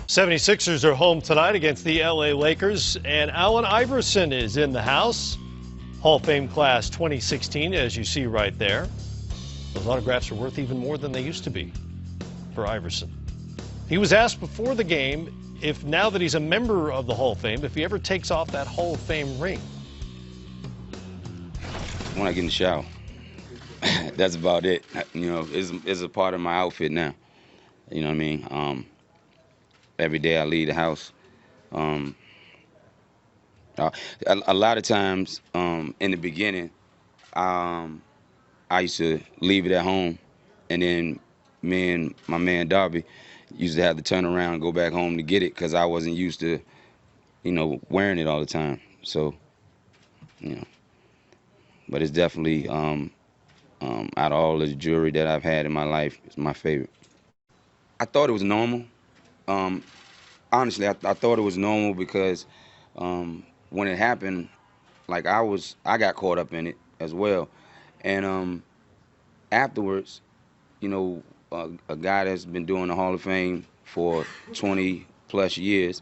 76ers are home tonight against the LA Lakers, and Allen Iverson is in the house. Hall of Fame class 2016, as you see right there. Those autographs are worth even more than they used to be for Iverson. He was asked before the game if, now that he's a member of the Hall of Fame, if he ever takes off that Hall of Fame ring. When I get in the shower. That's about it. You know, it's a part of my outfit now. You know what I mean? Every day I leave the house. A lot of times, in the beginning, I used to leave it at home, and then me and my man Darby used to have to turn around and go back home to get it because I wasn't used to, wearing it all the time. So, but it's definitely out of all the jewelry that I've had in my life, it's my favorite. I thought it was normal. Honestly, I thought it was normal because when it happened, like I got caught up in it as well, and afterwards, a guy that's been doing the Hall of Fame for 20 plus years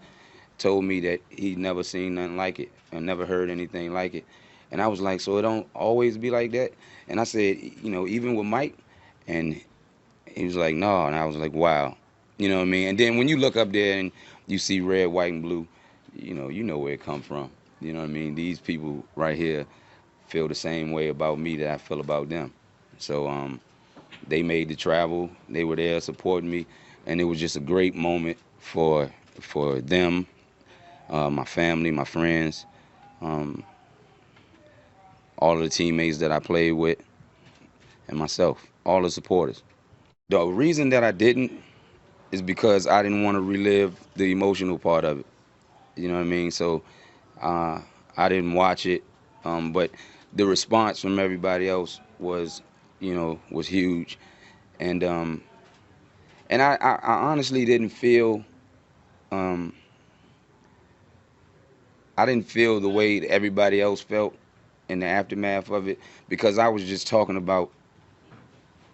told me that he'd never seen nothing like it and never heard anything like it. And I was like, so it don't always be like that? And I said, even with Mike? And he was like, no. And I was like, wow. You know what I mean? And then when you look up there and you see red, white, and blue, you know where it come from. You know what I mean? These people right here feel the same way about me that I feel about them. So they made the travel. They were there supporting me. And it was just a great moment for them, my family, my friends, all of the teammates that I played with, and myself, all the supporters. The reason that I didn't is because I didn't want to relive the emotional part of it. You know what I mean? So I didn't watch it, but the response from everybody else was huge, and I honestly didn't feel I didn't feel the way that everybody else felt in the aftermath of it because I was just talking about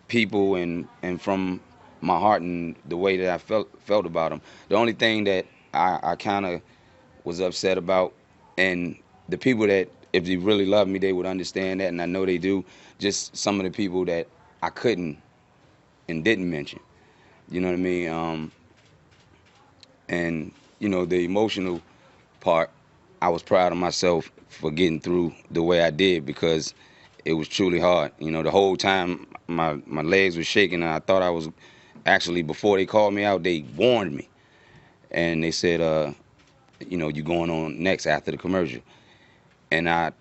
people and from my heart and the way that I felt about them. The only thing that I kind of was upset about, and the people that if they really love me they would understand that, and I know they do, just some of the people that I couldn't and didn't mention. You know what I mean? And the emotional part, I was proud of myself for getting through the way I did because it was truly hard. The whole time my legs were shaking, and I thought I was actually, before they called me out, they warned me, and they said, you going on next after the commercial. And I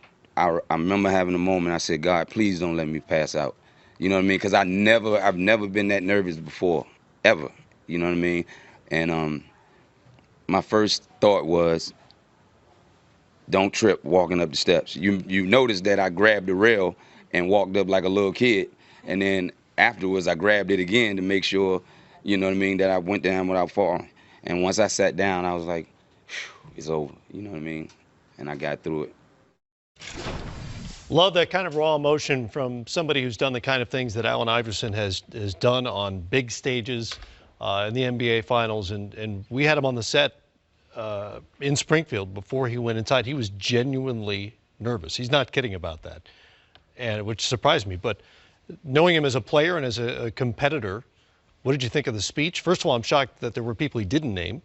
remember having a moment. I said, God, please don't let me pass out. You know what I mean? Because I've never been that nervous before, ever. You know what I mean? And my first thought was, don't trip walking up the steps. You noticed that I grabbed the rail and walked up like a little kid, and then afterwards I grabbed it again to make sure, you know what I mean, that I went down without falling. And once I sat down, I was like, it's over. You know what I mean? And I got through it. Love that kind of raw emotion from somebody who's done the kind of things that Allen Iverson has done on big stages in the NBA Finals. And we had him on the set in Springfield before he went inside. He was genuinely nervous. He's not kidding about that, and which surprised me. But knowing him as a player and as a competitor, what did you think of the speech? First of all, I'm shocked that there were people he didn't name.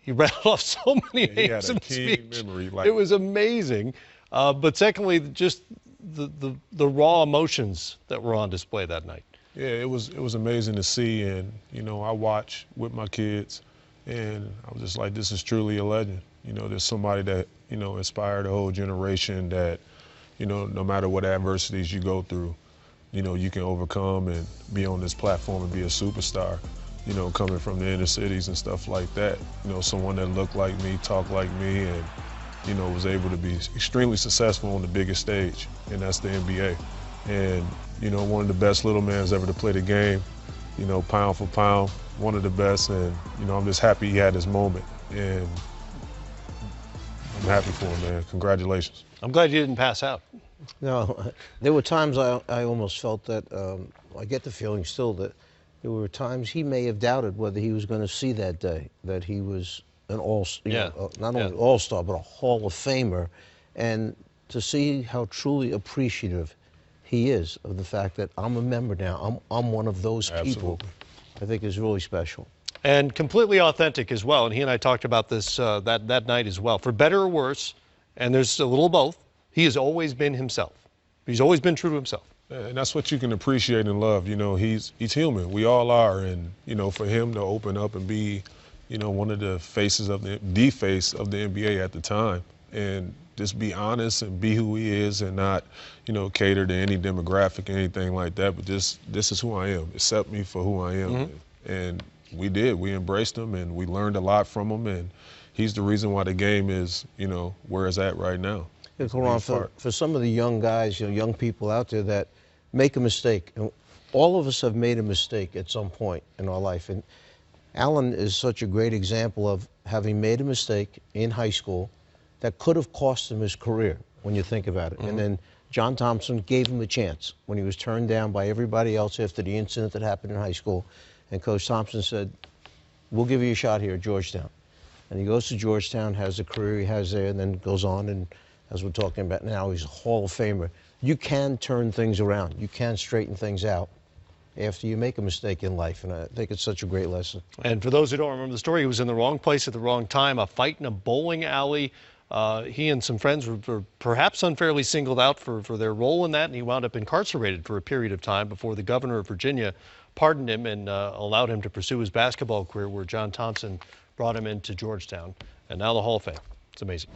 He rattled off so many names in the speech. Memory, it was amazing. But secondly, just the raw emotions that were on display that night. Yeah, it was amazing to see, and I watch with my kids, and I was just like, this is truly a legend. There's somebody that inspired a whole generation that no matter what adversities you go through, you can overcome and be on this platform and be a superstar. Coming from the inner cities and stuff like that. Someone that looked like me, talked like me, and was able to be extremely successful on the biggest stage, and that's the NBA. And one of the best little mans ever to play the game, pound for pound, one of the best, and I'm just happy he had his moment, and I'm happy for him, man. Congratulations. I'm glad you didn't pass out. No, there were times I almost felt that, I get the feeling still that there were times he may have doubted whether he was going to see that day, that he was an not only all-star, but a Hall of Famer. And to see how truly appreciative he is of the fact that I'm a member now, I'm one of those people, I think is really special. And completely authentic as well. And he and I talked about this that night as well. For better or worse, and there's a little of both, he has always been himself. He's always been true to himself. And that's what you can appreciate and love. You know, he's human. We all are. And, you know, for him to open up and be, you know, one of the faces of the face of the NBA at the time, and just be honest and be who he is and not, you know, cater to any demographic or anything like that. But this is who I am. Accept me for who I am. Mm-hmm. And we did. We embraced him and we learned a lot from him. And he's the reason why the game is, you know, where it's at right now. Yeah, for some of the young guys, you know, young people out there that make a mistake, and all of us have made a mistake at some point in our life. And Alan is such a great example of having made a mistake in high school that could have cost him his career, when you think about it. Mm-hmm. And then John Thompson gave him a chance when he was turned down by everybody else after the incident that happened in high school. And Coach Thompson said, we'll give you a shot here at Georgetown. And he goes to Georgetown, has the career he has there, and then goes on, and as we're talking about now, he's a Hall of Famer. You can turn things around. You can straighten things out after you make a mistake in life, and I think it's such a great lesson. And for those who don't remember the story, he was in the wrong place at the wrong time, a fight in a bowling alley. He and some friends were perhaps unfairly singled out for their role in that, and he wound up incarcerated for a period of time before the governor of Virginia pardoned him and allowed him to pursue his basketball career, where John Thompson brought him into Georgetown, and now the Hall of Fame. It's amazing.